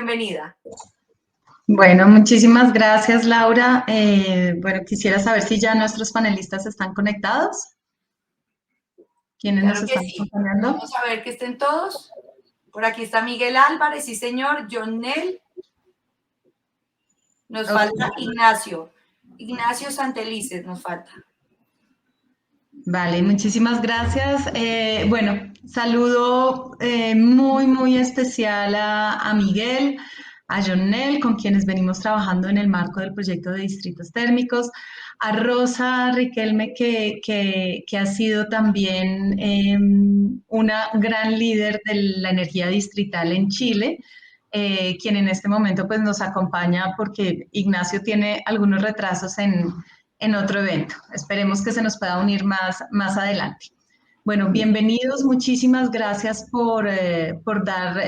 bienvenida. Bueno, muchísimas gracias, Laura. Bueno, quisiera saber si ya nuestros panelistas están conectados. ¿Quiénes nos Claro que están sí. acompañando? Vamos a ver que estén todos. Por aquí está Miguel Álvarez, sí señor, John Nel. Nos falta Ignacio. Ignacio Santelices nos falta. Vale, muchísimas gracias. Bueno, saludo muy especial a Miguel, a Jonel, con quienes venimos trabajando en el marco del proyecto de distritos térmicos, a Rosa Riquelme, que ha sido también una gran líder de la energía distrital en Chile, quien en este momento pues, nos acompaña porque Ignacio tiene algunos retrasos en otro evento. Esperemos que se nos pueda unir más adelante. Bueno, bienvenidos, muchísimas gracias por aceptar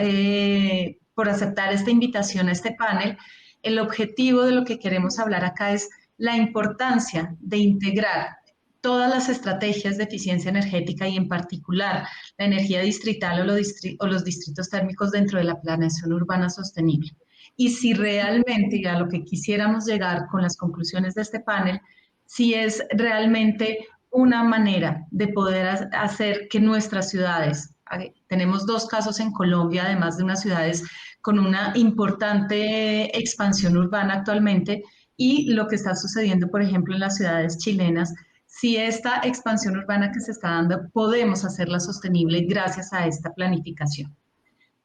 esta invitación a este panel. El objetivo de lo que queremos hablar acá es la importancia de integrar todas las estrategias de eficiencia energética y en particular la energía distrital o los distritos térmicos dentro de la planeación urbana sostenible. Y si realmente, ya lo que quisiéramos llegar con las conclusiones de este panel, si es realmente una manera de poder hacer que nuestras ciudades, tenemos 2 casos en Colombia, además de unas ciudades con una importante expansión urbana actualmente, y lo que está sucediendo, por ejemplo, en las ciudades chilenas, si esta expansión urbana que se está dando podemos hacerla sostenible gracias a esta planificación.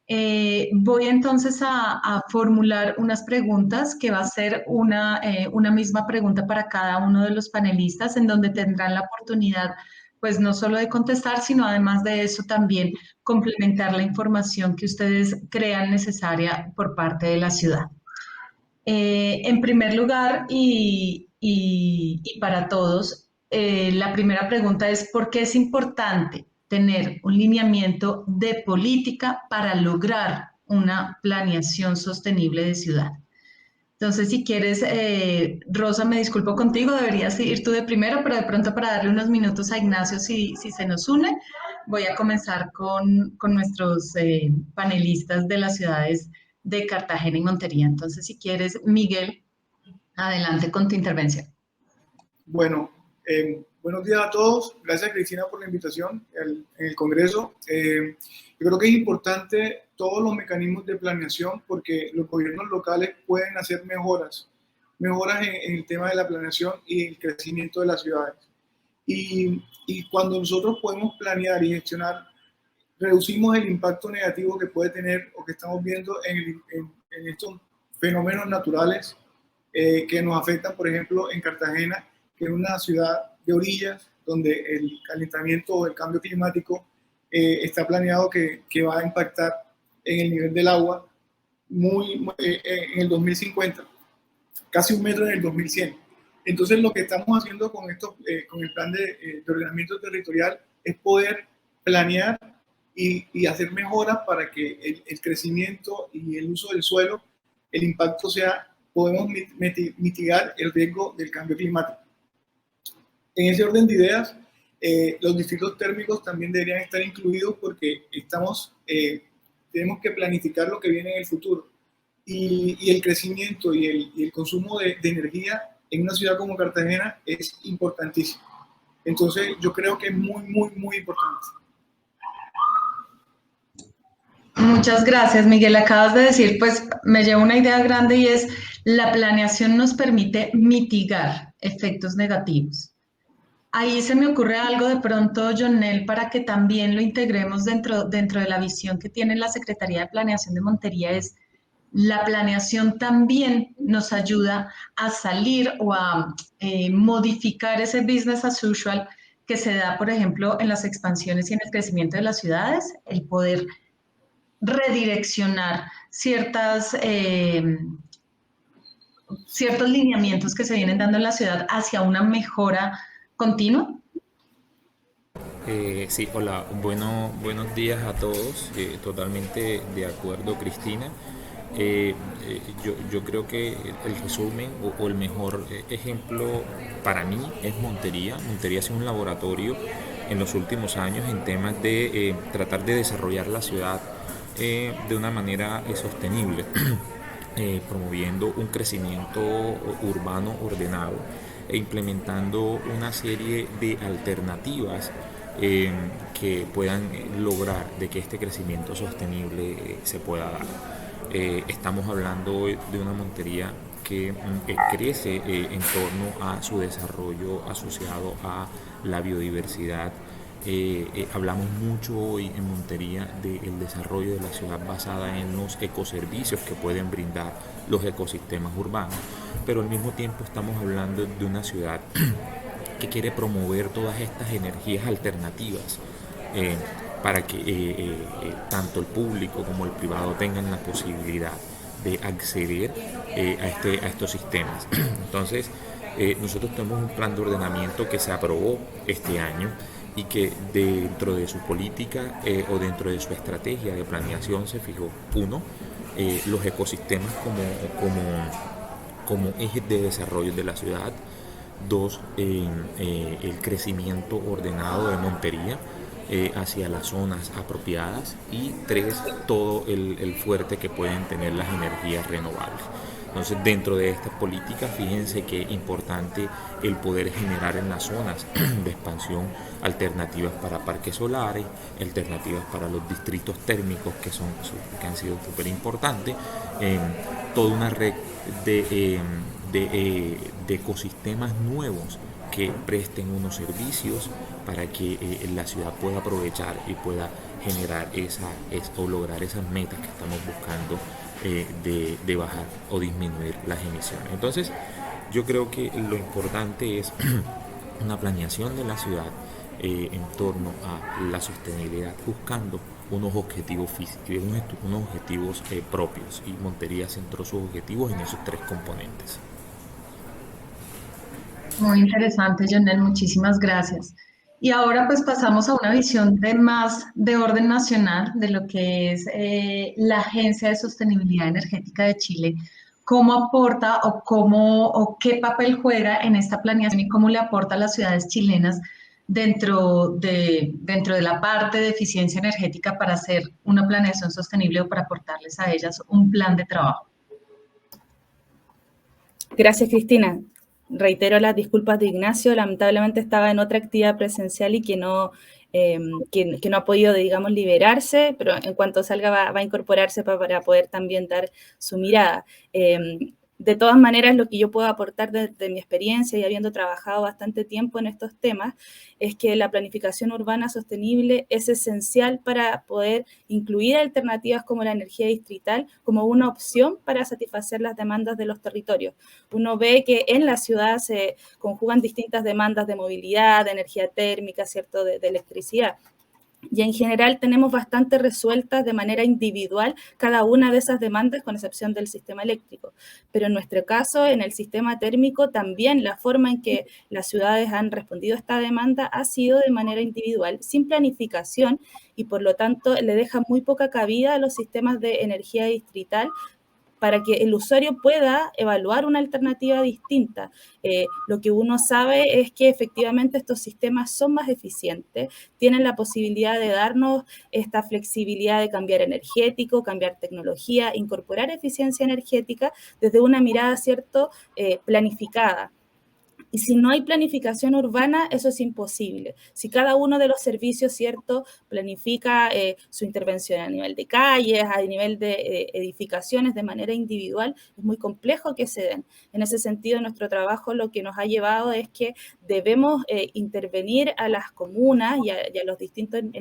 Voy entonces a formular unas preguntas que va a ser una misma pregunta para cada uno de los panelistas en donde tendrán la oportunidad pues no solo de contestar, sino además de eso también complementar la información que ustedes crean necesaria por parte de la ciudad. En primer lugar, y para todos, la primera pregunta es, ¿por qué es importante tener un lineamiento de política para lograr una planeación sostenible de ciudad? Entonces, si quieres, Rosa, me disculpo contigo, deberías ir tú de primero, pero de pronto para darle unos minutos a Ignacio, si se nos une, voy a comenzar con nuestros panelistas de las ciudades de Cartagena y Montería. Entonces, si quieres, Miguel, adelante con tu intervención. Bueno, buenos días a todos. Gracias, Cristina, por la invitación en el Congreso. Yo creo que es importante todos los mecanismos de planeación porque los gobiernos locales pueden hacer mejoras en el tema de la planeación y el crecimiento de las ciudades. Y cuando nosotros podemos planear y gestionar, reducimos el impacto negativo que puede tener o que estamos viendo en estos fenómenos naturales que nos afectan, por ejemplo, en Cartagena, que es una ciudad de orillas, donde el calentamiento o el cambio climático está planeado que va a impactar en el nivel del agua en el 2050, casi 1 metro en el 2100. Entonces, lo que estamos haciendo con el plan de ordenamiento territorial es poder planear y hacer mejoras para que el crecimiento y el uso del suelo, el impacto podemos mitigar el riesgo del cambio climático. En ese orden de ideas, los distritos térmicos también deberían estar incluidos porque tenemos que planificar lo que viene en el futuro. Y el crecimiento y el consumo de energía en una ciudad como Cartagena es importantísimo. Entonces, yo creo que es muy importante. Muchas gracias, Miguel. Acabas de decir, pues me lleva una idea grande y es la planeación nos permite mitigar efectos negativos. Ahí se me ocurre algo de pronto, Jonel, para que también lo integremos dentro de la visión que tiene la Secretaría de Planeación de Montería, es la planeación también nos ayuda a salir o a modificar ese business as usual que se da, por ejemplo, en las expansiones y en el crecimiento de las ciudades, el poder redireccionar ciertos lineamientos que se vienen dando en la ciudad hacia una mejora continua. Sí, hola, buenos días a todos. Totalmente de acuerdo, Cristina. Yo creo que el resumen o el mejor ejemplo para mí es Montería. Montería ha sido un laboratorio en los últimos años en temas de tratar de desarrollar la ciudad de una manera sostenible, promoviendo un crecimiento urbano ordenado e implementando una serie de alternativas que puedan lograr de que este crecimiento sostenible se pueda dar. Estamos hablando de una Montería que crece en torno a su desarrollo asociado a la biodiversidad. Hablamos mucho hoy en Montería del desarrollo de la ciudad basada en los ecoservicios que pueden brindar los ecosistemas urbanos, pero al mismo tiempo estamos hablando de una ciudad que quiere promover todas estas energías alternativas para que tanto el público como el privado tengan la posibilidad de acceder a estos sistemas. Entonces, nosotros tenemos un plan de ordenamiento que se aprobó este año y que dentro de su política o dentro de su estrategia de planeación se fijó, uno, los ecosistemas como ejes de desarrollo de la ciudad; dos, el crecimiento ordenado de Montería hacia las zonas apropiadas; y tres, todo el fuerte que pueden tener las energías renovables. Entonces, dentro de estas políticas, fíjense que es importante el poder generar en las zonas de expansión alternativas para parques solares, alternativas para los distritos térmicos que han sido súper importantes, toda una red de ecosistemas nuevos que presten unos servicios para que la ciudad pueda aprovechar y pueda generar o lograr esas metas que estamos buscando de bajar o disminuir las emisiones. Entonces, yo creo que lo importante es una planeación de la ciudad en torno a la sostenibilidad, buscando unos objetivos físicos, unos objetivos propios, y Montería centró sus objetivos en esos tres componentes. Muy interesante, Jonel, muchísimas gracias. Y ahora pues pasamos a una visión más de orden nacional de lo que es la Agencia de Sostenibilidad Energética de Chile. ¿Cómo aporta o qué papel juega en esta planeación y cómo le aporta a las ciudades chilenas dentro de la parte de eficiencia energética para hacer una planeación sostenible o para aportarles a ellas un plan de trabajo? Gracias, Cristina. Reitero las disculpas de Ignacio, lamentablemente estaba en otra actividad presencial y que no ha podido, digamos, liberarse, pero en cuanto salga va a incorporarse para poder también dar su mirada. De todas maneras, lo que yo puedo aportar desde mi experiencia y habiendo trabajado bastante tiempo en estos temas es que la planificación urbana sostenible es esencial para poder incluir alternativas como la energía distrital como una opción para satisfacer las demandas de los territorios. Uno ve que en la ciudad se conjugan distintas demandas de movilidad, de energía térmica, ¿cierto?, de electricidad. Y en general tenemos bastante resueltas de manera individual cada una de esas demandas, con excepción del sistema eléctrico. Pero en nuestro caso, en el sistema térmico, también la forma en que las ciudades han respondido a esta demanda ha sido de manera individual, sin planificación, y por lo tanto le deja muy poca cabida a los sistemas de energía distrital para que el usuario pueda evaluar una alternativa distinta. Lo que uno sabe es que efectivamente estos sistemas son más eficientes, tienen la posibilidad de darnos esta flexibilidad de cambiar energético, cambiar tecnología, incorporar eficiencia energética desde una mirada, ¿cierto?, planificada. Y si no hay planificación urbana, eso es imposible. Si cada uno de los servicios, ¿cierto?, planifica su intervención a nivel de calles, a nivel de edificaciones de manera individual, es muy complejo que se den. En ese sentido, nuestro trabajo lo que nos ha llevado es que debemos intervenir a las comunas y en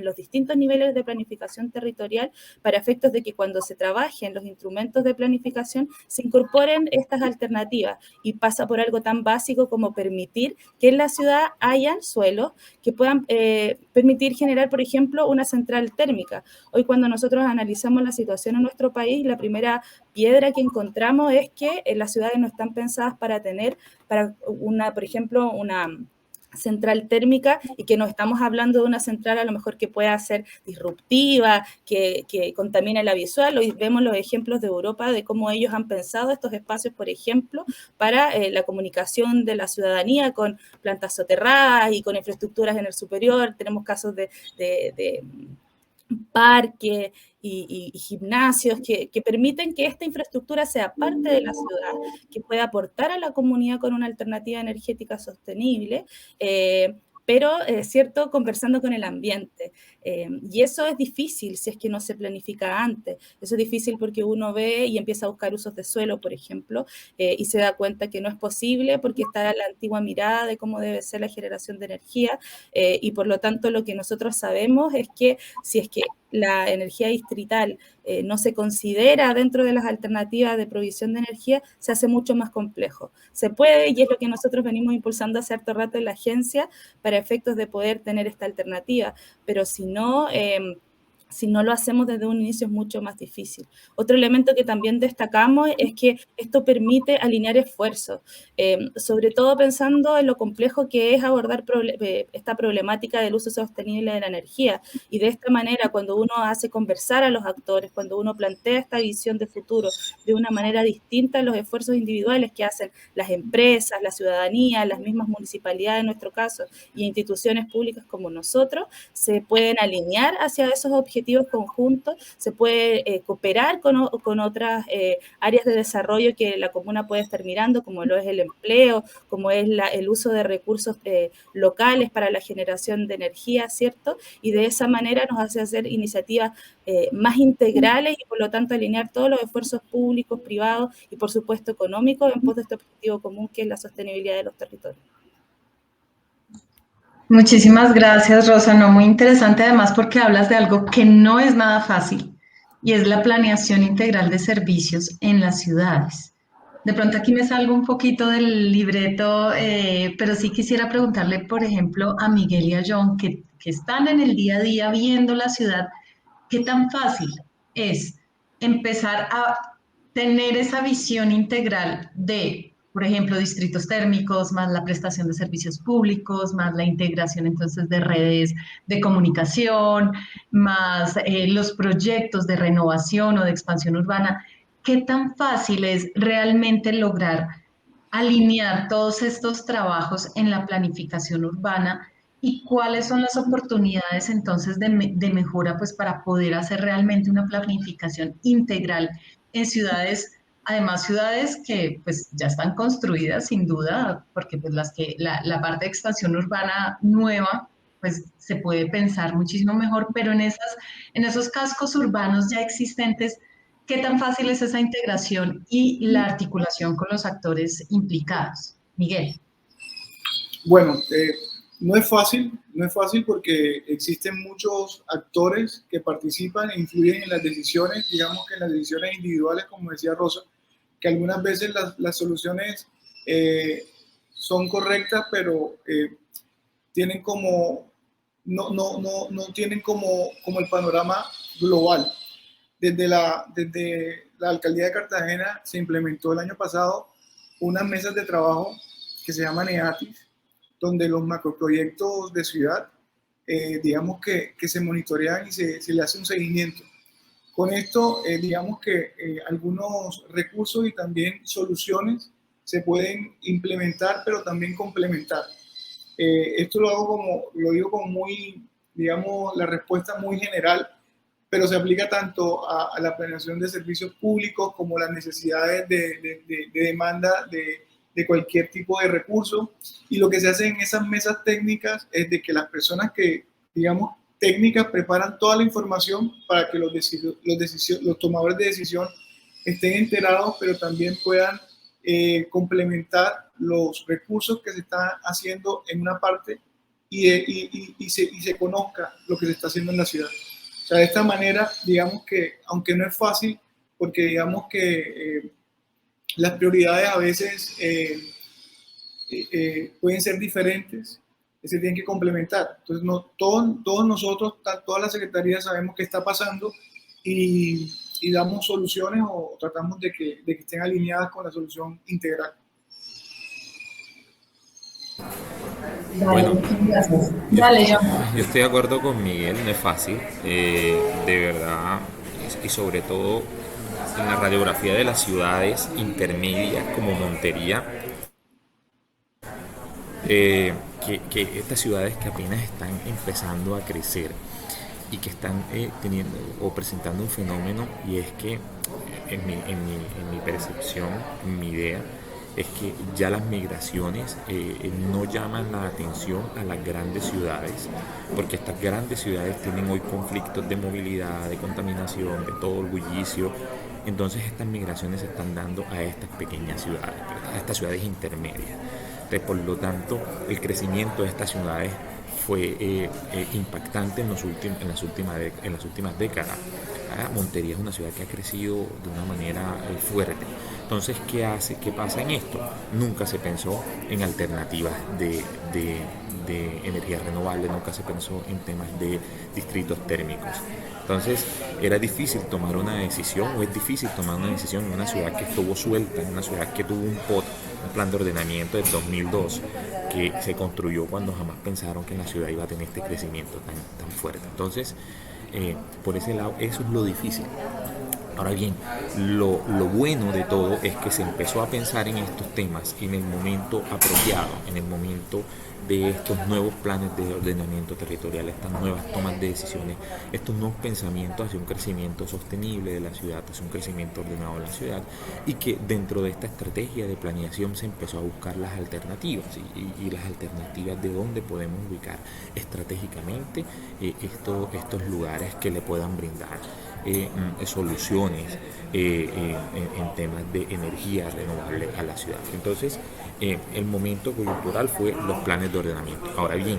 los distintos niveles de planificación territorial para efectos de que cuando se trabajen los instrumentos de planificación se incorporen estas alternativas, y pasa por algo tan básico como permitir que en la ciudad hayan suelos que puedan permitir generar, por ejemplo, una central térmica. Hoy, cuando nosotros analizamos la situación en nuestro país, la primera piedra que encontramos es que las ciudades no están pensadas para tener, por ejemplo, una central térmica, y que no estamos hablando de una central a lo mejor que pueda ser disruptiva, que contamine la visual. Hoy vemos los ejemplos de Europa de cómo ellos han pensado estos espacios, por ejemplo, para la comunicación de la ciudadanía con plantas soterradas y con infraestructuras en el superior. Tenemos casos de parques y gimnasios que permiten que esta infraestructura sea parte de la ciudad, que pueda aportar a la comunidad con una alternativa energética sostenible, pero, ¿cierto?, conversando con el ambiente. Y eso es difícil si es que no se planifica antes. Eso es difícil porque uno ve y empieza a buscar usos de suelo, por ejemplo, y se da cuenta que no es posible porque está la antigua mirada de cómo debe ser la generación de energía, y por lo tanto lo que nosotros sabemos es que si es que la energía distrital no se considera dentro de las alternativas de provisión de energía, se hace mucho más complejo. Se puede, y es lo que nosotros venimos impulsando hace harto rato en la agencia, para efectos de poder tener esta alternativa, pero si no lo hacemos desde un inicio es mucho más difícil. Otro elemento que también destacamos es que esto permite alinear esfuerzos, sobre todo pensando en lo complejo que es abordar esta problemática del uso sostenible de la energía. Y de esta manera, cuando uno hace conversar a los actores, cuando uno plantea esta visión de futuro de una manera distinta a los esfuerzos individuales que hacen las empresas, la ciudadanía, las mismas municipalidades en nuestro caso, y instituciones públicas como nosotros, se pueden alinear hacia esos objetivos conjuntos, se puede cooperar con otras áreas de desarrollo que la comuna puede estar mirando, como lo es el empleo, como es el uso de recursos locales para la generación de energía, ¿cierto? Y de esa manera nos hace hacer iniciativas más integrales y por lo tanto alinear todos los esfuerzos públicos, privados y por supuesto económicos en pos de este objetivo común que es la sostenibilidad de los territorios. Muchísimas gracias, Rosa. No, muy interesante además porque hablas de algo que no es nada fácil y es la planeación integral de servicios en las ciudades. De pronto aquí me salgo un poquito del libreto, pero sí quisiera preguntarle, por ejemplo, a Miguel y a John, que están en el día a día viendo la ciudad, ¿qué tan fácil es empezar a tener esa visión integral de, por ejemplo, distritos térmicos, más la prestación de servicios públicos, más la integración entonces de redes de comunicación, más los proyectos de renovación o de expansión urbana? ¿Qué tan fácil es realmente lograr alinear todos estos trabajos en la planificación urbana? ¿Y cuáles son las oportunidades entonces de mejora pues, para poder hacer realmente una planificación integral en ciudades? Además, ciudades que pues ya están construidas sin duda, porque pues la parte de expansión urbana nueva pues se puede pensar muchísimo mejor, pero en esos cascos urbanos ya existentes, ¿qué tan fácil es esa integración y la articulación con los actores implicados? Miguel. Bueno, no es fácil porque existen muchos actores que participan e influyen en las decisiones, digamos que en las decisiones individuales, como decía Rosa, que algunas veces las soluciones son correctas, pero tienen como, no tienen como el panorama global. Desde la Alcaldía de Cartagena se implementó el año pasado unas mesas de trabajo que se llaman EATIS, donde los macroproyectos de ciudad, digamos que se monitorean y se le hace un seguimiento. Con esto, digamos que algunos recursos y también soluciones se pueden implementar, pero también complementar. Esto lo digo como muy, digamos, la respuesta muy general, pero se aplica tanto a la planeación de servicios públicos como las necesidades de demanda de cualquier tipo de recurso. Y lo que se hace en esas mesas técnicas es de que las personas que, digamos, técnicas preparan toda la información para que los tomadores de decisión estén enterados, pero también puedan complementar los recursos que se están haciendo en una parte y se conozca lo que se está haciendo en la ciudad. O sea, de esta manera, digamos que, aunque no es fácil, porque digamos que las prioridades a veces pueden ser diferentes, se tienen que complementar. Entonces, todos nosotros, todas las secretarías sabemos qué está pasando y damos soluciones o tratamos de que estén alineadas con la solución integral. Bueno, Dale, yo estoy de acuerdo con Miguel, no es fácil, de verdad, y sobre todo en la radiografía de las ciudades intermedias como Montería, que estas ciudades que apenas están empezando a crecer y que están teniendo o presentando un fenómeno, y es que en mi percepción, en mi idea, es que ya las migraciones no llaman la atención a las grandes ciudades, porque estas grandes ciudades tienen hoy conflictos de movilidad, de contaminación, de todo el bullicio. Entonces estas migraciones se están dando a estas pequeñas ciudades, a estas ciudades intermedias. Entonces, por lo tanto, el crecimiento de estas ciudades fue impactante en las últimas décadas. Montería es una ciudad que ha crecido de una manera fuerte. Entonces, ¿qué pasa en esto? Nunca se pensó en alternativas de energías renovables, nunca se pensó en temas de distritos térmicos. Entonces, era difícil tomar una decisión, o es difícil tomar una decisión en una ciudad que estuvo suelta, en una ciudad que tuvo un plan de ordenamiento del 2002, que se construyó cuando jamás pensaron que la ciudad iba a tener este crecimiento tan fuerte. Entonces, por ese lado, eso es lo difícil. Ahora bien, lo bueno de todo es que se empezó a pensar en estos temas en el momento apropiado, en el momento de estos nuevos planes de ordenamiento territorial, estas nuevas tomas de decisiones, estos nuevos pensamientos hacia un crecimiento sostenible de la ciudad, hacia un crecimiento ordenado de la ciudad, y que dentro de esta estrategia de planeación se empezó a buscar las alternativas y las alternativas de dónde podemos ubicar estratégicamente estos lugares que le puedan brindar soluciones en temas de energía renovable a la ciudad. Entonces, el momento coyuntural fue los planes de ordenamiento. Ahora bien,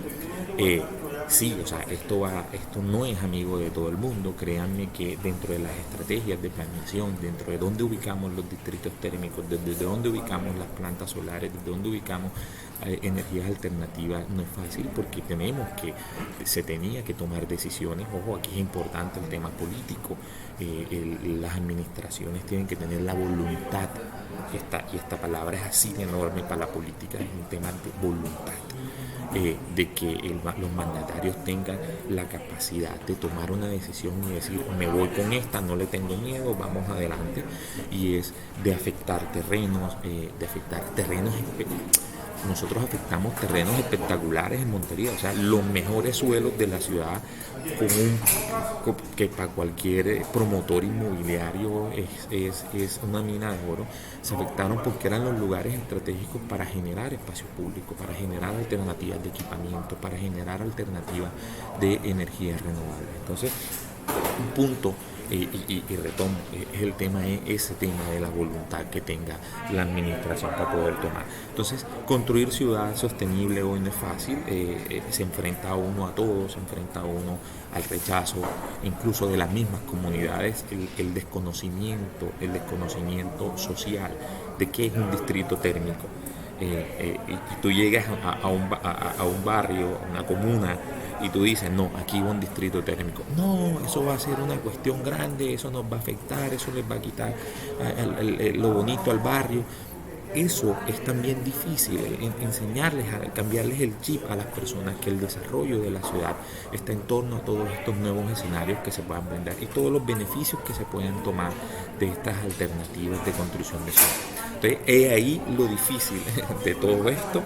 sí, o sea, esto no es amigo de todo el mundo. Créanme que dentro de las estrategias de planeación, dentro de dónde ubicamos los distritos térmicos, desde dónde ubicamos las plantas solares, desde dónde ubicamos energías alternativas, no es fácil, porque se tenía que tomar decisiones. Ojo, aquí es importante el tema político. Las administraciones tienen que tener la voluntad, y esta palabra es así de enorme para la política, es un tema de voluntad, de que los mandatarios tengan la capacidad de tomar una decisión y decir, me voy con esta, no le tengo miedo, vamos adelante, y es de afectar terrenos, nosotros afectamos terrenos espectaculares en Montería, o sea, los mejores suelos de la ciudad, que para cualquier promotor inmobiliario es una mina de oro. Se afectaron porque eran los lugares estratégicos para generar espacio público, para generar alternativas de equipamiento, para generar alternativas de energía renovable. Entonces, un punto, y retomo, es ese tema de la voluntad que tenga la administración para poder tomar. Entonces, construir ciudad sostenible hoy no es fácil, se enfrenta a uno a todo, se enfrenta a uno al rechazo, incluso de las mismas comunidades, el desconocimiento social de qué es un distrito térmico. Y tú llegas a un barrio, a una comuna, y tú dices, no, aquí va un distrito térmico. No, eso va a ser una cuestión grande, eso nos va a afectar, eso les va a quitar lo bonito al barrio. Eso es también difícil, enseñarles, cambiarles el chip a las personas, que el desarrollo de la ciudad está en torno a todos estos nuevos escenarios que se puedan brindar y todos los beneficios que se pueden tomar de estas alternativas de construcción de ciudad. Entonces, es ahí lo difícil de todo esto.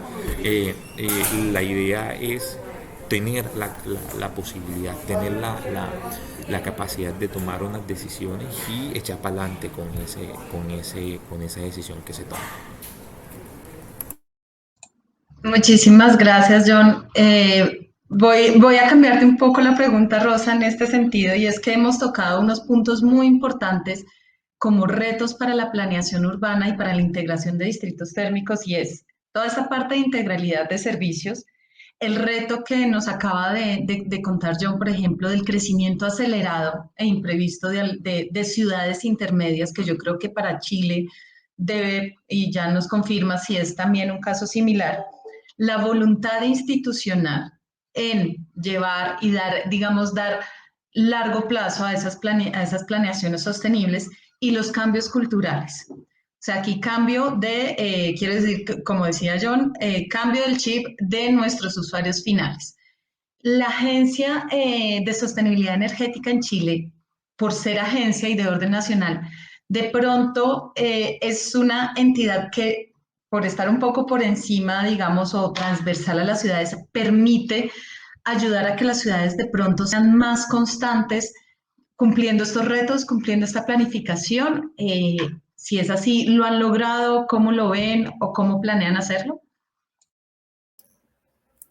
La idea es tener la posibilidad, tener la capacidad de tomar unas decisiones y echar para adelante con esa decisión que se toma. Muchísimas gracias, John. Voy a cambiarte un poco la pregunta, Rosa, en este sentido, y es que hemos tocado unos puntos muy importantes como retos para la planeación urbana y para la integración de distritos térmicos, y es toda esa parte de integralidad de servicios. El reto que nos acaba de contar John, por ejemplo, del crecimiento acelerado e imprevisto de ciudades intermedias, que yo creo que para Chile debe, y ya nos confirma si es también un caso similar, la voluntad institucional en llevar y dar largo plazo a esas planeaciones sostenibles y los cambios culturales. O sea, aquí quiero decir, como decía John, cambio del chip de nuestros usuarios finales. La Agencia de Sostenibilidad Energética en Chile, por ser agencia y de orden nacional, de pronto es una entidad que, por estar un poco por encima, digamos, o transversal a las ciudades, permite ayudar a que las ciudades de pronto sean más constantes cumpliendo estos retos, cumpliendo esta planificación? Si es así, ¿lo han logrado? ¿Cómo lo ven o cómo planean hacerlo?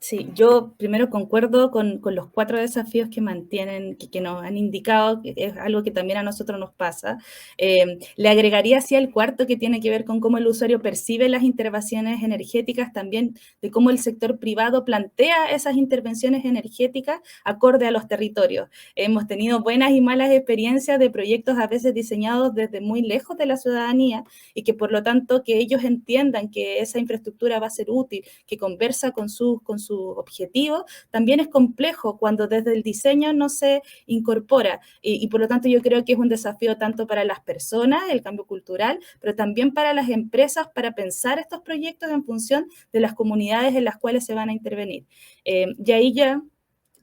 Sí, yo primero concuerdo con los 4 desafíos que mantienen, que nos han indicado, que es algo que también a nosotros nos pasa. Le agregaría así el cuarto, que tiene que ver con cómo el usuario percibe las intervenciones energéticas, también de cómo el sector privado plantea esas intervenciones energéticas acorde a los territorios. Hemos tenido buenas y malas experiencias de proyectos a veces diseñados desde muy lejos de la ciudadanía y que por lo tanto que ellos entiendan que esa infraestructura va a ser útil, que conversa con sus objetivos, también es complejo cuando desde el diseño no se incorpora y por lo tanto yo creo que es un desafío tanto para las personas, el cambio cultural, pero también para las empresas para pensar estos proyectos en función de las comunidades en las cuales se van a intervenir. Y ahí ya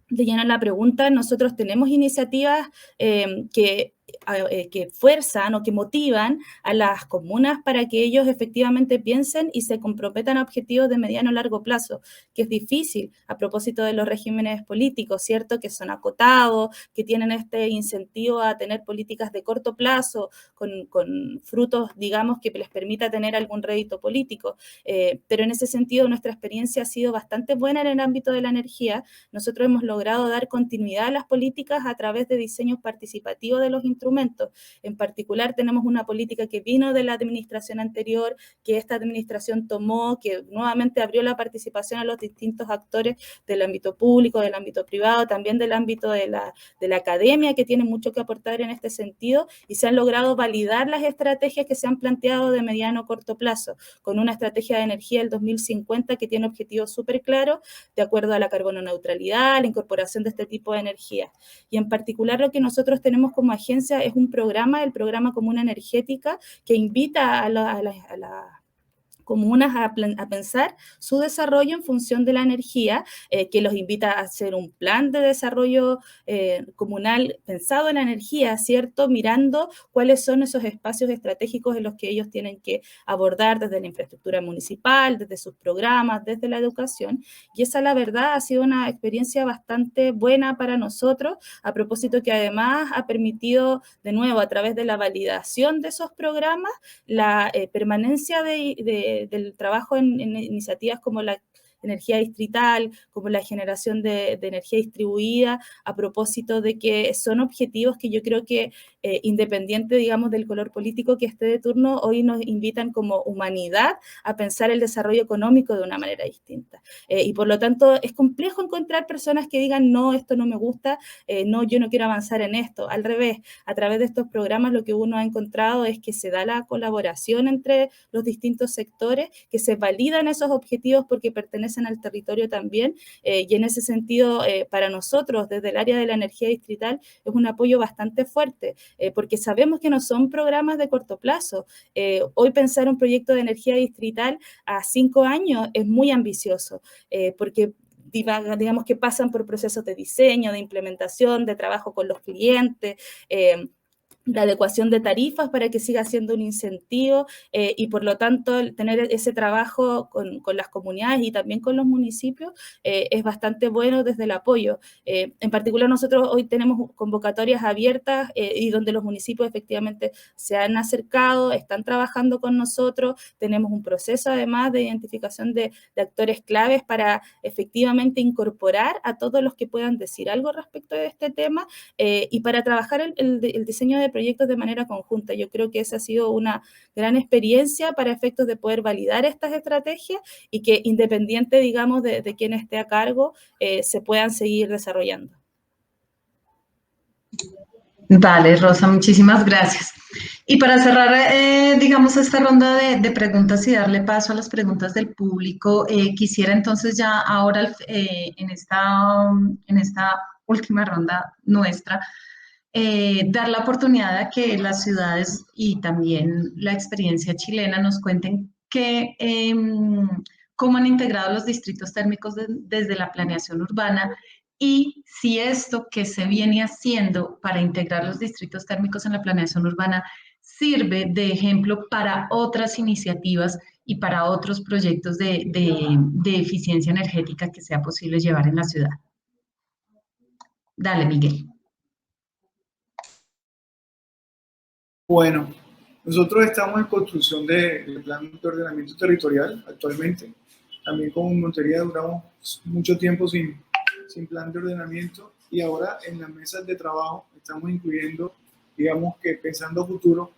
de llenar la pregunta, nosotros tenemos iniciativas que fuerzan o que motivan a las comunas para que ellos efectivamente piensen y se comprometan a objetivos de mediano o largo plazo, que es difícil a propósito de los regímenes políticos, ¿cierto? Que son acotados, que tienen este incentivo a tener políticas de corto plazo, con frutos, digamos, que les permita tener algún rédito político. Pero en ese sentido, nuestra experiencia ha sido bastante buena en el ámbito de la energía. Nosotros hemos logrado dar continuidad a las políticas a través de diseños participativos de los instrumentos. En particular, tenemos una política que vino de la administración anterior, que esta administración tomó, que nuevamente abrió la participación a los distintos actores del ámbito público, del ámbito privado, también del ámbito de la academia, que tiene mucho que aportar en este sentido, y se han logrado validar las estrategias que se han planteado de mediano o corto plazo, con una estrategia de energía del 2050 que tiene objetivos súper claros, de acuerdo a la carbono neutralidad, la incorporación de este tipo de energía. Y en particular lo que nosotros tenemos como agencia es un programa, el Programa Comuna Energética, que invita a la comunas a pensar su desarrollo en función de la energía, que los invita a hacer un plan de desarrollo comunal pensado en la energía, ¿cierto? Mirando cuáles son esos espacios estratégicos en los que ellos tienen que abordar desde la infraestructura municipal, desde sus programas, desde la educación. Y esa, la verdad, ha sido una experiencia bastante buena para nosotros, a propósito que además ha permitido, de nuevo, a través de la validación de esos programas, la permanencia del trabajo en iniciativas como la energía distrital, como la generación de energía distribuida, a propósito de que son objetivos que yo creo que, independiente, digamos, del color político que esté de turno, hoy nos invitan como humanidad a pensar el desarrollo económico de una manera distinta. Y por lo tanto, es complejo encontrar personas que digan, no, esto no me gusta, no, yo no quiero avanzar en esto. Al revés, a través de estos programas lo que uno ha encontrado es que se da la colaboración entre los distintos sectores, que se validan esos objetivos porque pertenecen al territorio también, y en ese sentido, para nosotros, desde el área de la energía distrital, es un apoyo bastante fuerte, porque sabemos que no son programas de corto plazo. Hoy pensar un proyecto de energía distrital a 5 años es muy ambicioso, porque digamos que pasan por procesos de diseño, de implementación, de trabajo con los clientes, la adecuación de tarifas para que siga siendo un incentivo, y por lo tanto tener ese trabajo con las comunidades y también con los municipios es bastante bueno desde el apoyo. En particular nosotros hoy tenemos convocatorias abiertas y donde los municipios efectivamente se han acercado, están trabajando con nosotros, tenemos un proceso además de identificación de actores claves para efectivamente incorporar a todos los que puedan decir algo respecto de este tema, y para trabajar el diseño de proyectos de manera conjunta. Yo creo que esa ha sido una gran experiencia para efectos de poder validar estas estrategias y que, independiente, digamos, de quién esté a cargo, se puedan seguir desarrollando. Vale, Rosa, muchísimas gracias. Y para cerrar, digamos, esta ronda de preguntas y darle paso a las preguntas del público, quisiera entonces ya ahora, en esta última ronda nuestra, dar la oportunidad a que las ciudades y también la experiencia chilena nos cuenten cómo han integrado los distritos térmicos desde la planeación urbana y si esto que se viene haciendo para integrar los distritos térmicos en la planeación urbana sirve de ejemplo para otras iniciativas y para otros proyectos de eficiencia energética que sea posible llevar en la ciudad. Dale, Miguel. Bueno, nosotros estamos en construcción del plan de ordenamiento territorial actualmente. También con Montería duramos mucho tiempo sin plan de ordenamiento y ahora en las mesas de trabajo estamos incluyendo, digamos que pensando a futuro,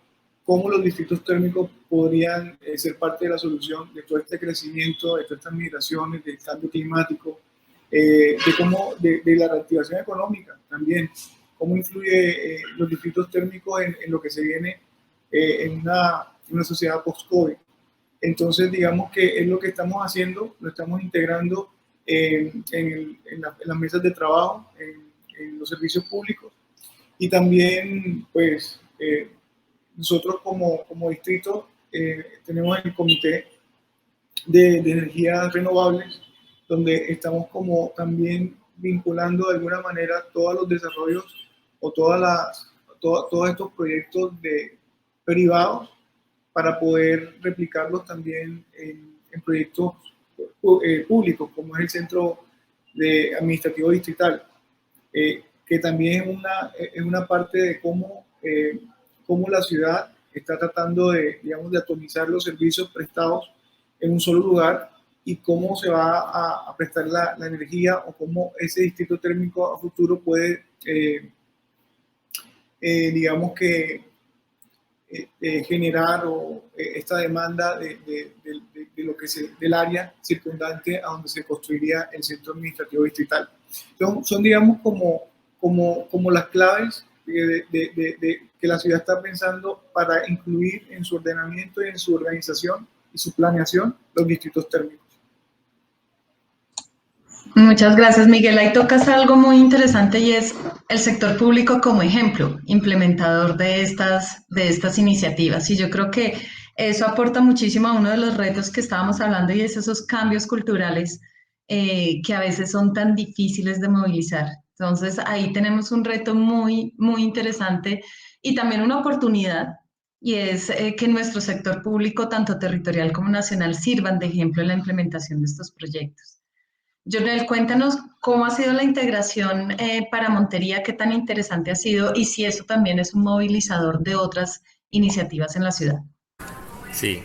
cómo los distritos térmicos podrían ser parte de la solución de todo este crecimiento, de todas estas migraciones, del cambio climático, de la reactivación económica también, cómo influye los distritos térmicos en lo que se viene en una sociedad post-COVID. Entonces, digamos que es lo que estamos haciendo, lo estamos integrando en las mesas de trabajo, en los servicios públicos y también, pues, nosotros como distrito tenemos el comité de energías renovables, donde estamos como también vinculando de alguna manera todos los desarrollos o todos estos proyectos privados para poder replicarlos también en proyectos públicos, como es el Centro Administrativo Distrital, que también es una parte de cómo la ciudad está tratando digamos, de atomizar los servicios prestados en un solo lugar y cómo se va a prestar la energía o cómo ese distrito térmico a futuro puede, digamos que, generar esta demanda lo que del área circundante a donde se construiría el centro administrativo distrital. Son digamos, como las claves que la ciudad está pensando para incluir en su ordenamiento y en su organización y su planeación los distritos térmicos. Muchas gracias, Miguel. Ahí tocas algo muy interesante y es el sector público como ejemplo, implementador de estas iniciativas. Y yo creo que eso aporta muchísimo a uno de los retos que estábamos hablando y es esos cambios culturales que a veces son tan difíciles de movilizar. Entonces, ahí tenemos un reto muy, muy interesante y también una oportunidad y es que nuestro sector público, tanto territorial como nacional, sirvan de ejemplo en la implementación de estos proyectos. Jonel, cuéntanos cómo ha sido la integración para Montería, qué tan interesante ha sido y si eso también es un movilizador de otras iniciativas en la ciudad. Sí,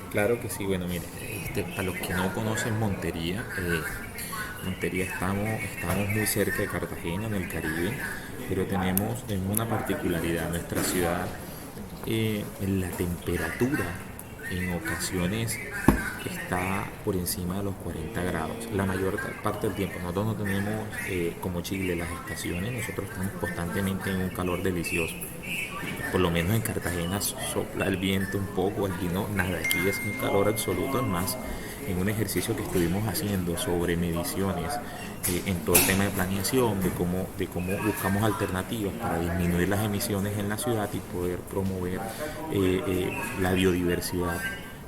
claro que sí. Bueno, mire, para los que no conocen Montería, estamos muy cerca de Cartagena, en el Caribe, pero tenemos una particularidad en nuestra ciudad, en la temperatura en ocasiones está por encima de los 40 grados. La mayor parte del tiempo nosotros no tenemos como Chile las estaciones, nosotros estamos constantemente en un calor delicioso. Por lo menos en Cartagena sopla el viento un poco, aquí no, nada, aquí es un calor absoluto. Es más, en un ejercicio que estuvimos haciendo sobre mediciones en todo el tema de planeación, de cómo buscamos alternativas para disminuir las emisiones en la ciudad y poder promover la biodiversidad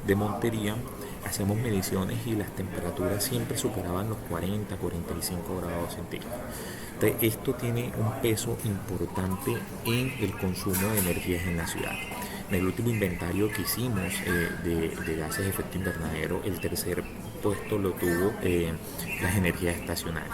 de Montería, hacíamos mediciones y las temperaturas siempre superaban los 40-45 grados centígrados. Entonces, esto tiene un peso importante en el consumo de energías en la ciudad. En el último inventario que hicimos de gases de efecto invernadero, el tercer puesto lo tuvo las energías estacionarias.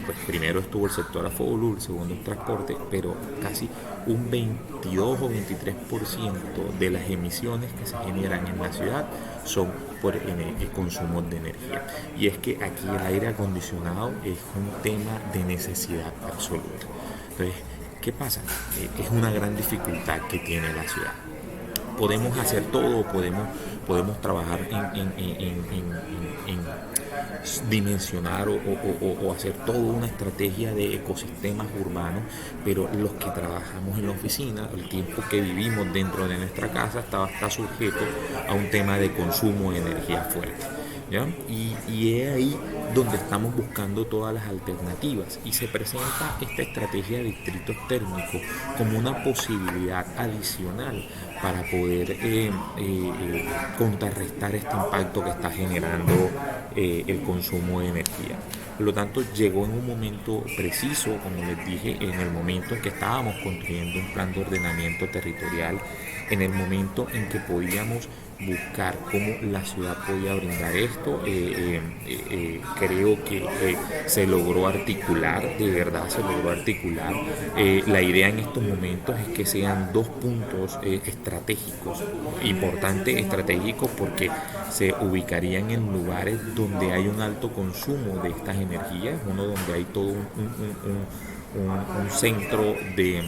Pues primero estuvo el sector aforo, el segundo el transporte, pero casi un 22 o 23% de las emisiones que se generan en la ciudad son por el consumo de energía. Y es que aquí el aire acondicionado es un tema de necesidad absoluta. Entonces, ¿qué pasa? Es una gran dificultad que tiene la ciudad. Podemos hacer todo, podemos trabajar en dimensionar o hacer toda una estrategia de ecosistemas urbanos, pero los que trabajamos en la oficina, el tiempo que vivimos dentro de nuestra casa está sujeto a un tema de consumo de energía fuerte, ¿ya? Y es ahí donde estamos buscando todas las alternativas y se presenta esta estrategia de distritos térmicos como una posibilidad adicional para poder contrarrestar este impacto que está generando el consumo de energía. Por lo tanto, llegó en un momento preciso, como les dije, en el momento en que estábamos construyendo un plan de ordenamiento territorial en el momento en que podíamos buscar cómo la ciudad podía brindar esto, creo que se logró articular, de verdad se logró articular. La idea en estos momentos es que sean 2 puntos estratégicos, importantes estratégicos, porque se ubicarían en lugares donde hay un alto consumo de estas energías, uno donde hay todo un centro de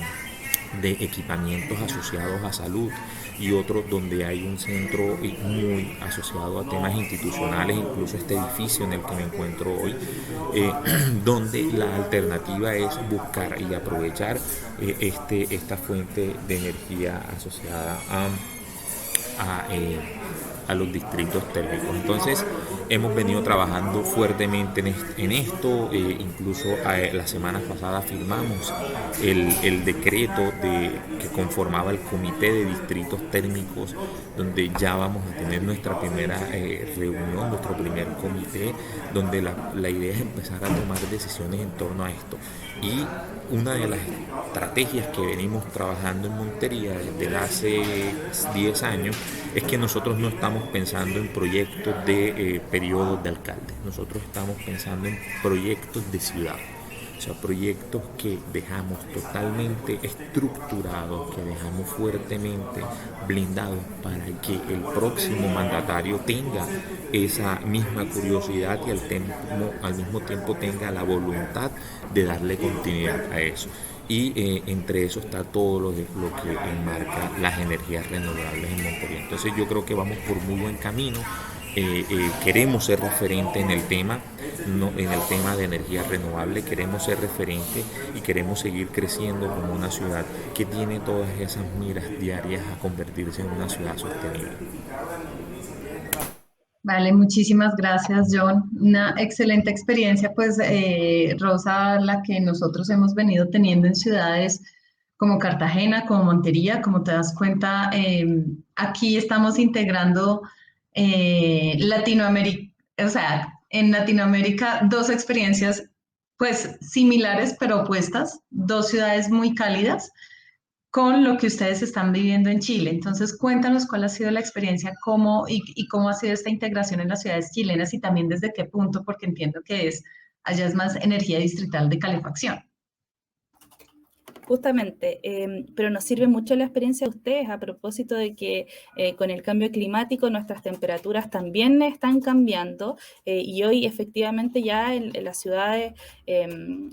equipamientos asociados a salud, y otro donde hay un centro muy asociado a temas institucionales, incluso este edificio en el que me encuentro hoy, donde la alternativa es buscar y aprovechar esta fuente de energía asociada a los distritos térmicos. Entonces hemos venido trabajando fuertemente en esto, incluso la semana pasada firmamos el decreto que conformaba el comité de distritos térmicos, donde ya vamos a tener nuestra primera reunión, nuestro primer comité, donde la idea es empezar a tomar decisiones en torno a esto. Y una de las estrategias que venimos trabajando en Montería desde hace 10 años es que nosotros no estamos pensando en proyectos de periodos de alcalde, nosotros estamos pensando en proyectos de ciudad, o sea, proyectos que dejamos totalmente estructurados, que dejamos fuertemente blindados para que el próximo mandatario tenga esa misma curiosidad y al mismo tiempo tenga la voluntad de darle continuidad a eso. Y entre eso está todo lo que enmarca las energías renovables en Montería. Entonces yo creo que vamos por muy buen camino. Queremos ser referente en el tema de energía renovable, queremos ser referente y queremos seguir creciendo como una ciudad que tiene todas esas miras diarias a convertirse en una ciudad sostenible. Vale, muchísimas gracias, John. Una excelente experiencia, pues, Rosa, la que nosotros hemos venido teniendo en ciudades como Cartagena, como Montería. Como te das cuenta, aquí estamos integrando Latinoamérica, o sea, en Latinoamérica, 2 experiencias, pues, similares pero opuestas, 2 ciudades muy cálidas, con lo que ustedes están viviendo en Chile. Entonces, cuéntanos cuál ha sido la experiencia, cómo ha sido esta integración en las ciudades chilenas y también desde qué punto, porque entiendo que allá es más energía distrital de calefacción. Justamente, pero nos sirve mucho la experiencia de ustedes a propósito de que con el cambio climático nuestras temperaturas también están cambiando y hoy efectivamente ya en las ciudades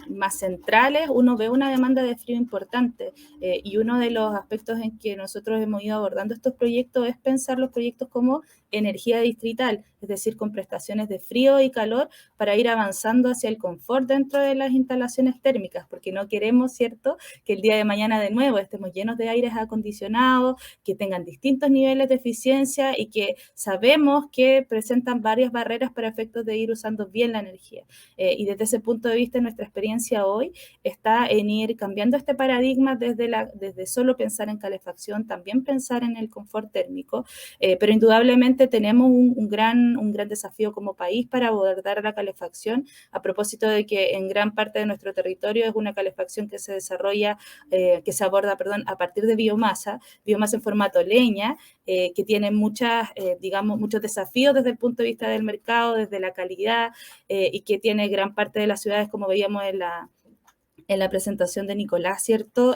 más centrales uno ve una demanda de frío importante y uno de los aspectos en que nosotros hemos ido abordando estos proyectos es pensar los proyectos como energía distrital, es decir, con prestaciones de frío y calor para ir avanzando hacia el confort dentro de las instalaciones térmicas, porque no queremos, ¿cierto?, que el día de mañana de nuevo estemos llenos de aires acondicionados, que tengan distintos niveles de eficiencia y que sabemos que presentan varias barreras para efectos de ir usando bien la energía. Y desde ese punto de vista, nuestra experiencia hoy está en ir cambiando este paradigma desde solo pensar en calefacción, también pensar en el confort térmico, pero indudablemente tenemos un gran desafío como país para abordar la calefacción, a propósito de que en gran parte de nuestro territorio es una calefacción que se desarrolla, que se aborda, a partir de biomasa en formato leña, que tiene muchos desafíos desde el punto de vista del mercado, desde la calidad, y que tiene gran parte de las ciudades, como veíamos en la presentación de Nicolás, ¿cierto?,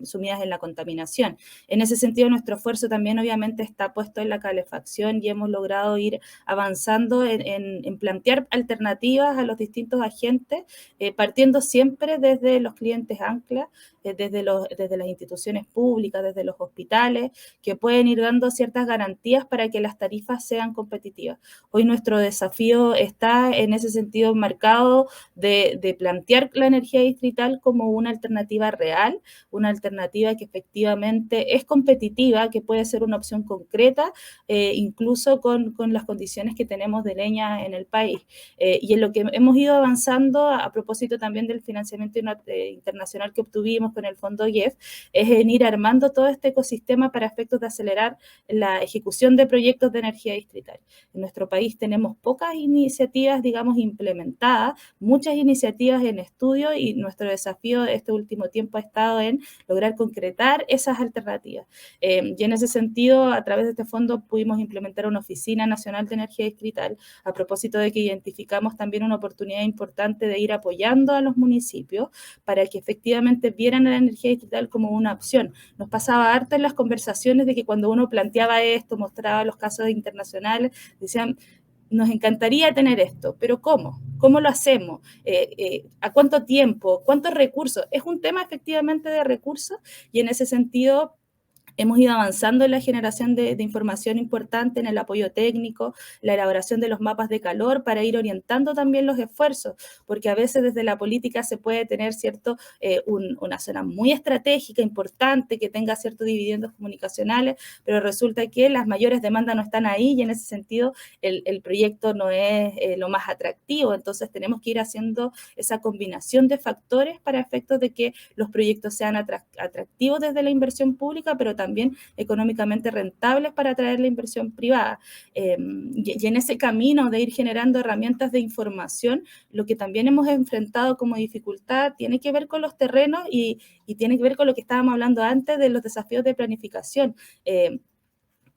sumidas en la contaminación. En ese sentido, nuestro esfuerzo también obviamente está puesto en la calefacción y hemos logrado ir avanzando en plantear alternativas a los distintos agentes, partiendo siempre desde los clientes ancla, desde las instituciones públicas, desde los hospitales, que pueden ir dando ciertas garantías para que las tarifas sean competitivas. Hoy nuestro desafío está en ese sentido marcado de plantear la energía distrital como una alternativa real, una alternativa que efectivamente es competitiva, que puede ser una opción concreta, incluso con las condiciones que tenemos de leña en el país. Y en lo que hemos ido avanzando, a propósito también del financiamiento internacional que obtuvimos con el Fondo IEF, es en ir armando todo este ecosistema para efectos de acelerar la ejecución de proyectos de energía distrital. En nuestro país tenemos pocas iniciativas, digamos, implementadas, muchas iniciativas en estudio, y nuestro desafío de este último tiempo ha estado en lograr concretar esas alternativas. Y en ese sentido, a través de este fondo pudimos implementar una Oficina Nacional de Energía Distrital, a propósito de que identificamos también una oportunidad importante de ir apoyando a los municipios para que efectivamente vieran a la energía distrital como una opción. Nos pasaba harto en las conversaciones de que cuando uno planteaba esto, mostraba los casos internacionales, decían, nos encantaría tener esto, pero ¿cómo? ¿Cómo lo hacemos? ¿A cuánto tiempo? ¿Cuántos recursos? Es un tema efectivamente de recursos y en ese sentido hemos ido avanzando en la generación de información importante, en el apoyo técnico, la elaboración de los mapas de calor para ir orientando también los esfuerzos, porque a veces desde la política se puede tener una zona muy estratégica, importante, que tenga ciertos dividendos comunicacionales, pero resulta que las mayores demandas no están ahí y en ese sentido el proyecto no es lo más atractivo. Entonces tenemos que ir haciendo esa combinación de factores para efectos de que los proyectos sean atractivos desde la inversión pública, pero también económicamente rentables para atraer la inversión privada. Y en ese camino de ir generando herramientas de información, lo que también hemos enfrentado como dificultad tiene que ver con los terrenos y tiene que ver con lo que estábamos hablando antes de los desafíos de planificación.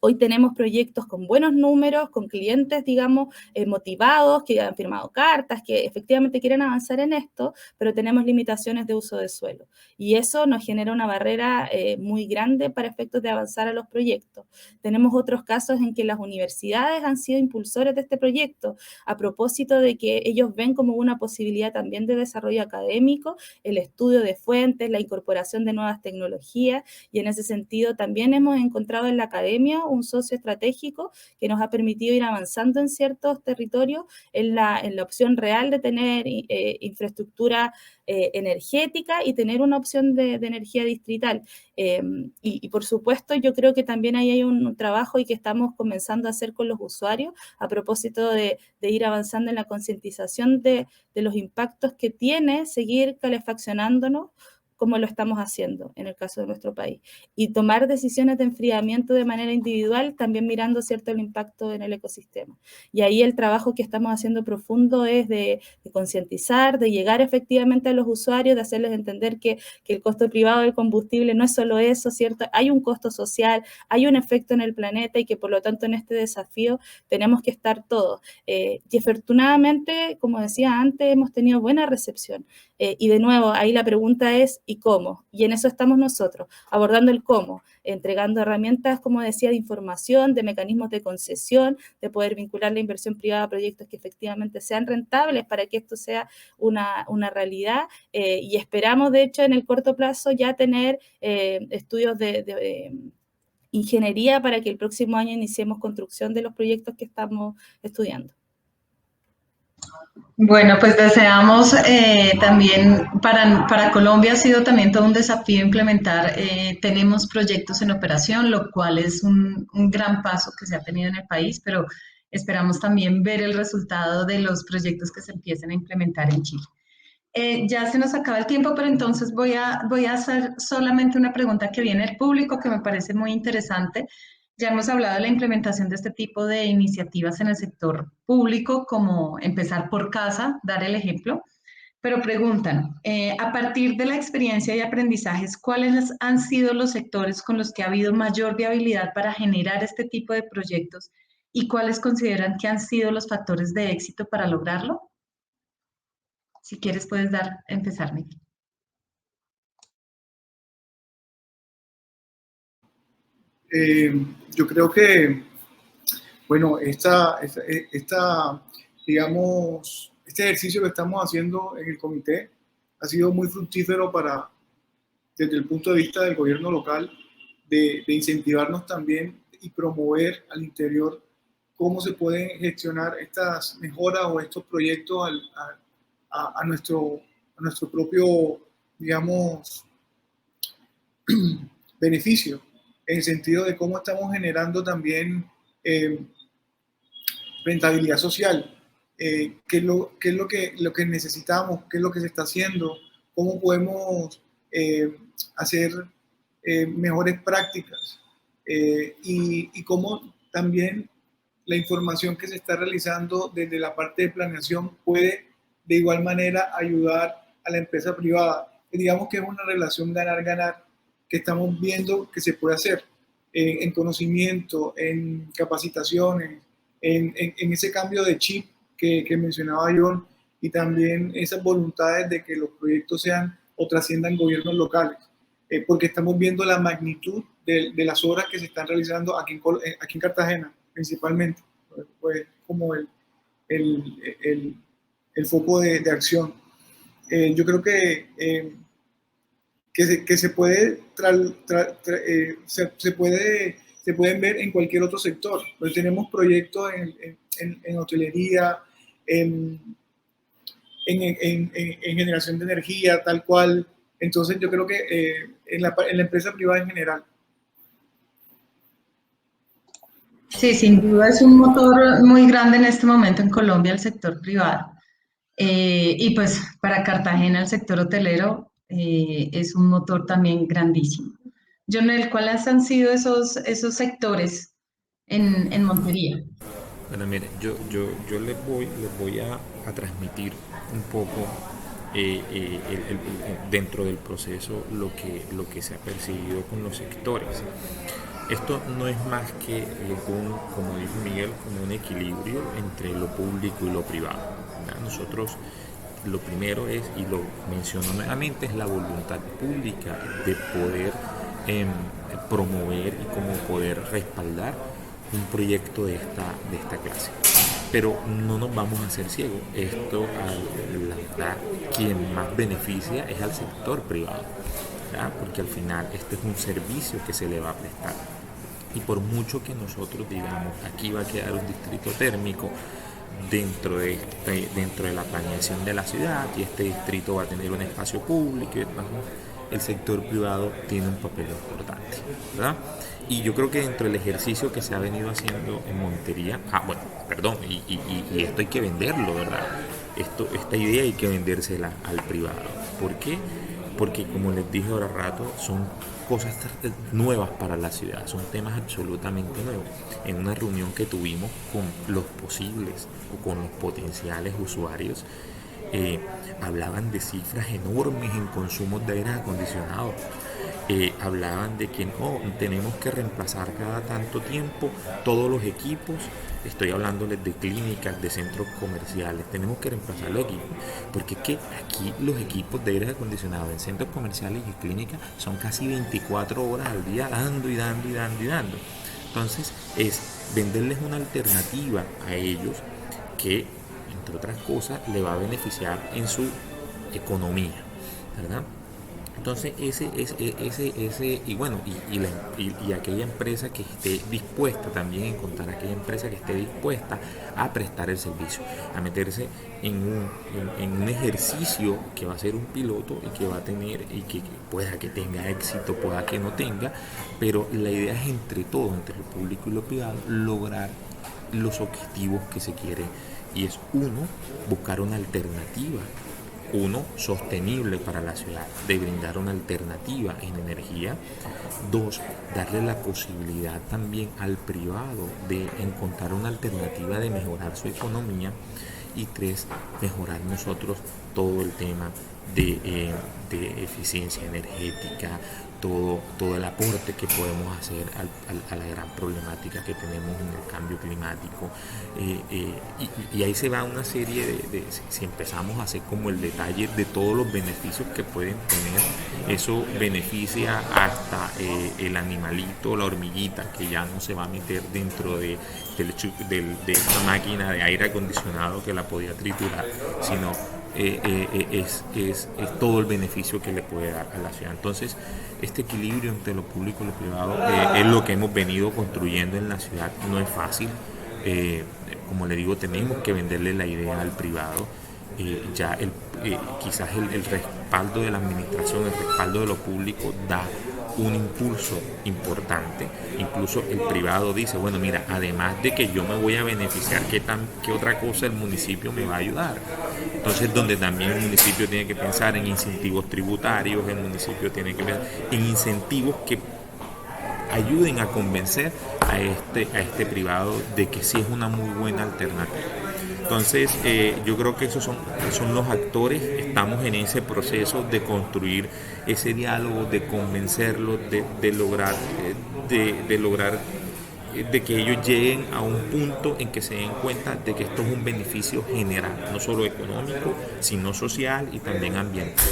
Hoy tenemos proyectos con buenos números, con clientes, digamos, motivados, que han firmado cartas, que efectivamente quieren avanzar en esto, pero tenemos limitaciones de uso de suelo. Y eso nos genera una barrera muy grande para efectos de avanzar a los proyectos. Tenemos otros casos en que las universidades han sido impulsores de este proyecto, a propósito de que ellos ven como una posibilidad también de desarrollo académico, el estudio de fuentes, la incorporación de nuevas tecnologías, y en ese sentido también hemos encontrado en la academia un socio estratégico que nos ha permitido ir avanzando en ciertos territorios en la opción real de tener infraestructura energética y tener una opción de energía distrital. Y por supuesto, yo creo que también ahí hay un trabajo y que estamos comenzando a hacer con los usuarios a propósito de ir avanzando en la concientización de los impactos que tiene seguir calefaccionándonos como lo estamos haciendo en el caso de nuestro país, y tomar decisiones de enfriamiento de manera individual, también mirando cierto el impacto en el ecosistema. Y ahí el trabajo que estamos haciendo profundo es de concientizar, de llegar efectivamente a los usuarios, de hacerles entender que el costo privado del combustible no es solo eso, ¿cierto? Hay un costo social, hay un efecto en el planeta y que por lo tanto en este desafío tenemos que estar todos. Y afortunadamente, como decía antes, hemos tenido buena recepción. Y de nuevo, ahí la pregunta es, ¿y cómo? Y en eso estamos nosotros, abordando el cómo, entregando herramientas, como decía, de información, de mecanismos de concesión, de poder vincular la inversión privada a proyectos que efectivamente sean rentables para que esto sea una realidad. Y esperamos, de hecho, en el corto plazo ya tener estudios de ingeniería para que el próximo año iniciemos construcción de los proyectos que estamos estudiando. Bueno, pues deseamos también, para Colombia ha sido también todo un desafío implementar, tenemos proyectos en operación, lo cual es un gran paso que se ha tenido en el país, pero esperamos también ver el resultado de los proyectos que se empiecen a implementar en Chile. Ya se nos acaba el tiempo, pero entonces voy a hacer solamente una pregunta que viene del público que me parece muy interesante. Ya hemos hablado de la implementación de este tipo de iniciativas en el sector público, como empezar por casa, dar el ejemplo, pero preguntan, a partir de la experiencia y aprendizajes, ¿cuáles han sido los sectores con los que ha habido mayor viabilidad para generar este tipo de proyectos y cuáles consideran que han sido los factores de éxito para lograrlo? Si quieres, puedes empezar, Miguel. Yo creo que, bueno, digamos, este ejercicio que estamos haciendo en el comité ha sido muy fructífero desde el punto de vista del gobierno local, de incentivarnos también y promover al interior cómo se pueden gestionar estas mejoras o estos proyectos a nuestro propio, digamos, beneficio, en el sentido de cómo estamos generando también rentabilidad social, qué es lo que necesitamos, qué es lo que se está haciendo, cómo podemos hacer mejores prácticas y cómo también la información que se está realizando desde la parte de planeación puede de igual manera ayudar a la empresa privada. digamos que es una relación ganar-ganar que estamos viendo que se puede hacer en conocimiento, en capacitaciones, en ese cambio de chip que mencionaba John, y también esas voluntades de que los proyectos sean o trasciendan gobiernos locales, porque estamos viendo la magnitud de las obras que se están realizando aquí en Cartagena, principalmente, pues como el foco de acción. Yo creo que se pueden ver en cualquier otro sector. Pues tenemos proyectos en hotelería, en generación de energía, tal cual. Entonces yo creo que en la empresa privada en general. Sí, sin duda es un motor muy grande en este momento en Colombia el sector privado. Y pues para Cartagena el sector hotelero es un motor también grandísimo. Jonel, ¿cuáles han sido esos sectores en Montería? Bueno, mire, yo les voy a transmitir un poco dentro del proceso lo que se ha percibido con los sectores. Esto no es más que, como dijo Miguel, como un equilibrio entre lo público y lo privado, ¿verdad? Nosotros lo primero es, y lo menciono nuevamente, es la voluntad pública de poder promover y como poder respaldar un proyecto de esta clase. Pero no nos vamos a hacer ciegos. Esto, la verdad, quien más beneficia es al sector privado, ¿verdad? Porque al final este es un servicio que se le va a prestar. Y por mucho que nosotros digamos, aquí va a quedar un distrito térmico dentro de la planeación de la ciudad, y este distrito va a tener un espacio público y demás, el sector privado tiene un papel importante, ¿verdad? Y yo creo que dentro del ejercicio que se ha venido haciendo en Montería, y esto hay que venderlo, ¿verdad? Esta idea hay que vendérsela al privado. ¿Por qué? Porque como les dije ahora rato, son cosas nuevas para la ciudad, son temas absolutamente nuevos. En una reunión que tuvimos con los posibles o con los potenciales usuarios, hablaban de cifras enormes en consumos de aire acondicionado. Hablaban de que no, tenemos que reemplazar cada tanto tiempo todos los equipos. Estoy hablándoles de clínicas, de centros comerciales. Tenemos que reemplazar los equipos, porque es que aquí los equipos de aire acondicionado en centros comerciales y clínicas son casi 24 horas al día dando y dando y dando y dando. Entonces es venderles una alternativa a ellos que, entre otras cosas, le va a beneficiar en su economía, ¿verdad? Entonces y aquella empresa que esté dispuesta, también encontrar aquella empresa que esté dispuesta a prestar el servicio, a meterse en un ejercicio que va a ser un piloto y que va a tener, y que pueda que tenga éxito, pueda que no tenga, pero la idea es entre todo, entre lo público y lo privado, lograr los objetivos que se quieren, y es uno, buscar una alternativa, sostenible para la ciudad, de brindar una alternativa en energía. 2, darle la posibilidad también al privado de encontrar una alternativa de mejorar su economía. Y 3, mejorar nosotros todo el tema de eficiencia energética, todo el aporte que podemos hacer a la gran problemática que tenemos en el cambio climático. Y ahí se va una serie si empezamos a hacer como el detalle de todos los beneficios que pueden tener, eso beneficia hasta el animalito, la hormiguita, que ya no se va a meter dentro de esta máquina de aire acondicionado que la podía triturar, sino es todo el beneficio que le puede dar a la ciudad. Entonces, este equilibrio entre lo público y lo privado es lo que hemos venido construyendo en la ciudad. No es fácil, como le digo, tenemos que venderle la idea al privado. Quizás el respaldo de la administración, el respaldo de lo público da un impulso importante. Incluso el privado dice, bueno, mira, además de que yo me voy a beneficiar, ¿qué otra cosa el municipio me va a ayudar? Entonces, donde también el municipio tiene que pensar en incentivos tributarios, el municipio tiene que pensar en incentivos que ayuden a convencer a este privado de que sí es una muy buena alternativa. Entonces, yo creo que esos son los actores, estamos en ese proceso de construir ese diálogo, de convencerlos, de lograr, de que ellos lleguen a un punto en que se den cuenta de que esto es un beneficio general, no solo económico, sino social y también ambiental.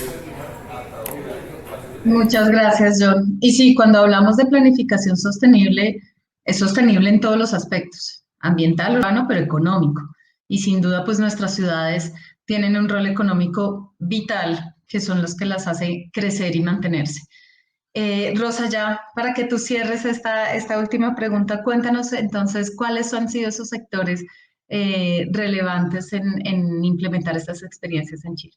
Muchas gracias, John. Y sí, cuando hablamos de planificación sostenible, es sostenible en todos los aspectos, ambiental, urbano, pero económico. Y sin duda, pues nuestras ciudades tienen un rol económico vital, que son los que las hace crecer y mantenerse. Rosa, ya para que tú cierres esta última pregunta, cuéntanos entonces cuáles han sido esos sectores relevantes en implementar estas experiencias en Chile.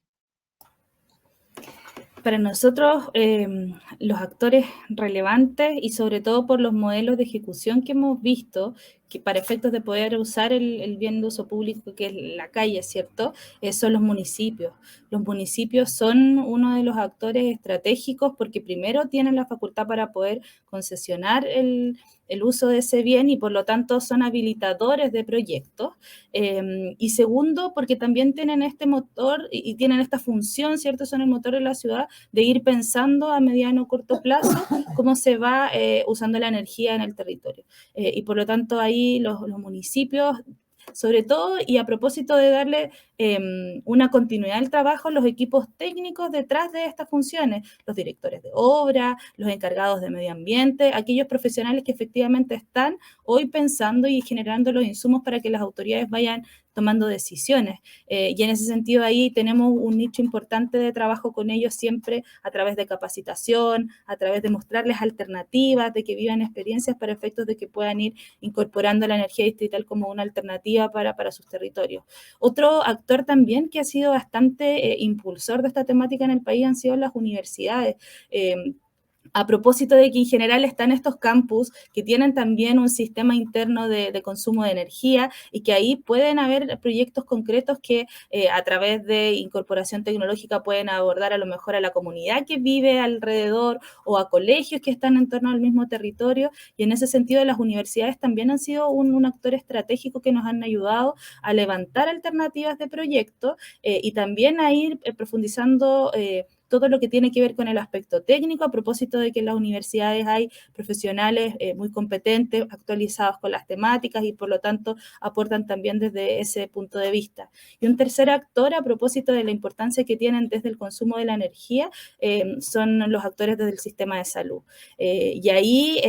Para nosotros, los actores relevantes y sobre todo por los modelos de ejecución que hemos visto, que para efectos de poder usar el bien de uso público que es la calle, ¿cierto? Son los municipios. Los municipios son uno de los actores estratégicos porque primero tienen la facultad para poder concesionar el uso de ese bien y por lo tanto son habilitadores de proyectos. Y segundo, porque también tienen este motor y tienen esta función, ¿cierto? Son el motor de la ciudad de ir pensando a mediano o corto plazo cómo se va usando la energía en el territorio. Y por lo tanto ahí los municipios, sobre todo, y a propósito de darle una continuidad al trabajo, los equipos técnicos detrás de estas funciones, los directores de obra, los encargados de medio ambiente, aquellos profesionales que efectivamente están hoy pensando y generando los insumos para que las autoridades vayan tomando decisiones. Y en ese sentido ahí tenemos un nicho importante de trabajo con ellos siempre a través de capacitación, a través de mostrarles alternativas, de que vivan experiencias para efectos de que puedan ir incorporando la energía distrital como una alternativa para sus territorios. Otro actor también que ha sido bastante impulsor de esta temática en el país han sido las universidades. A propósito de que en general están estos campus que tienen también un sistema interno de consumo de energía y que ahí pueden haber proyectos concretos que a través de incorporación tecnológica pueden abordar a lo mejor a la comunidad que vive alrededor o a colegios que están en torno al mismo territorio, y en ese sentido las universidades también han sido un actor estratégico que nos han ayudado a levantar alternativas de proyectos y también a ir profundizando todo lo que tiene que ver con el aspecto técnico, a propósito de que en las universidades hay profesionales muy competentes, actualizados con las temáticas y por lo tanto aportan también desde ese punto de vista. Y un tercer actor, a propósito de la importancia que tienen desde el consumo de la energía, son los actores desde el sistema de salud. Y ahí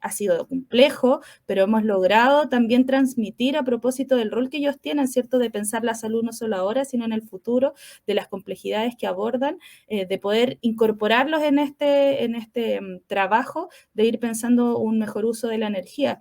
ha sido complejo, pero hemos logrado también transmitir a propósito del rol que ellos tienen, ¿cierto?, de pensar la salud no solo ahora, sino en el futuro, de las complejidades que abordan, de poder incorporarlos en este trabajo, de ir pensando un mejor uso de la energía.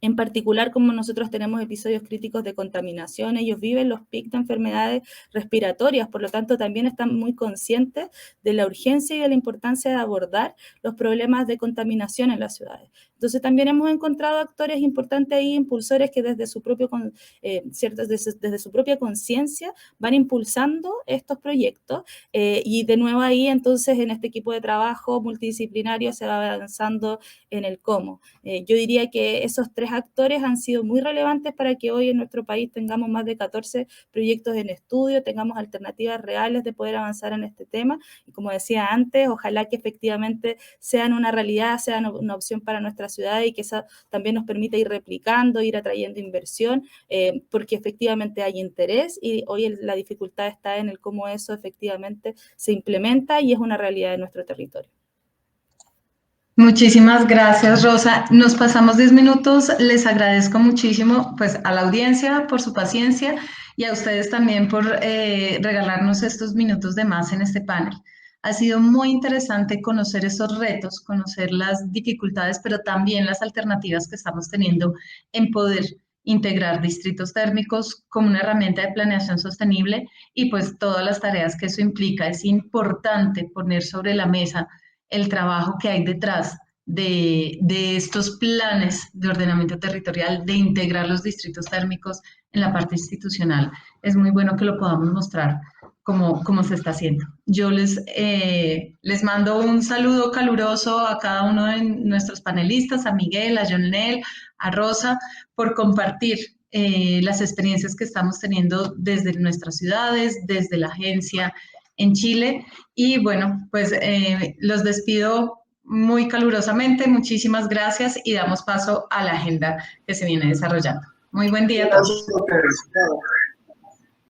En particular, como nosotros tenemos episodios críticos de contaminación, ellos viven los picos de enfermedades respiratorias, por lo tanto también están muy conscientes de la urgencia y de la importancia de abordar los problemas de contaminación en las ciudades. Entonces también hemos encontrado actores importantes ahí, impulsores que desde su propia conciencia van impulsando estos proyectos y de nuevo ahí entonces en este equipo de trabajo multidisciplinario se va avanzando en el cómo. Yo diría que esos tres actores han sido muy relevantes para que hoy en nuestro país tengamos más de 14 proyectos en estudio, tengamos alternativas reales de poder avanzar en este tema y como decía antes, ojalá que efectivamente sean una realidad, sean una opción para nuestra ciudad y que eso también nos permita ir replicando, ir atrayendo inversión, porque efectivamente hay interés y hoy la dificultad está en el cómo eso efectivamente se implementa y es una realidad de nuestro territorio. Muchísimas gracias, Rosa. Nos pasamos 10 minutos. Les agradezco muchísimo pues, a la audiencia por su paciencia y a ustedes también por regalarnos estos minutos de más en este panel. Ha sido muy interesante conocer esos retos, conocer las dificultades, pero también las alternativas que estamos teniendo en poder integrar distritos térmicos como una herramienta de planeación sostenible y pues todas las tareas que eso implica. Es importante poner sobre la mesa el trabajo que hay detrás de estos planes de ordenamiento territorial, de integrar los distritos térmicos en la parte institucional. Es muy bueno que lo podamos mostrar cómo se está haciendo. Yo les mando un saludo caluroso a cada uno de nuestros panelistas, a Miguel, a Jonel, a Rosa, por compartir las experiencias que estamos teniendo desde nuestras ciudades, desde la agencia en Chile. Y bueno, pues los despido muy calurosamente. Muchísimas gracias y damos paso a la agenda que se viene desarrollando. Muy buen día a todos. Gracias a ustedes. Chao.